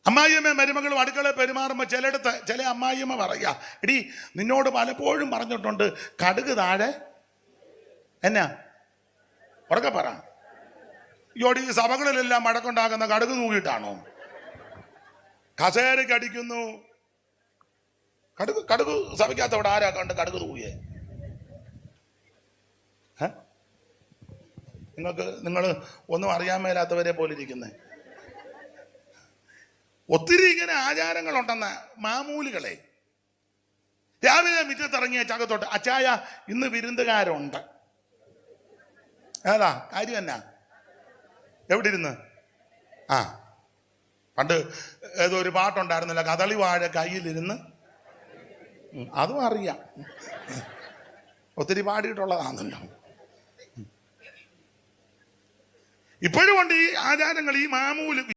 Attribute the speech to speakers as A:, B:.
A: അമ്മായിയമ്മ മരുമകളും അടുക്കള പെരുമാറുമ്പോൾ ചിലയിടത്ത് ചില അമ്മായിയമ്മ പറയുക, എടി നിന്നോട് പലപ്പോഴും പറഞ്ഞിട്ടുണ്ട് കടുക് താഴെ എന്നാ ഉറക്കെ പറ. ഇയോടി സഭകളിലെല്ലാം വഴക്കുണ്ടാകുന്ന കടുക് തൂങ്ങിയിട്ടാണോ? കസേരയ്ക്ക് അടിക്കുന്നു. കടുക് സഭയ്ക്കകത്തവിടെ ആരാ കണ്ട് കടുക് തൂകിയേ? നിങ്ങൾ ഒന്നും അറിയാൻ മേലാത്തവരെ പോലെ ഇരിക്കുന്നേ. ഒത്തിരി ഇങ്ങനെ ആചാരങ്ങളുണ്ടെന്ന മാമൂലുകളെ. രാവിലെ മുറ്റത്തിറങ്ങിയ ചകത്തോട്ട് അച്ചായ ഇന്ന് വിരുന്നുകാരുണ്ട്. ഏതാ കാര്യം എന്നാ? എവിടെ ഇരുന്ന്? പണ്ട് ഏതോ ഒരു പാട്ടുണ്ടായിരുന്നില്ല, കദളി വാഴ കയ്യിലിരുന്ന്. അതും അറിയാം, ഒത്തിരി പാടിയിട്ടുള്ളതാണല്ലോ. ഇപ്പോഴും ഉണ്ട് ഈ ആചാരങ്ങൾ, ഈ മാമൂല്.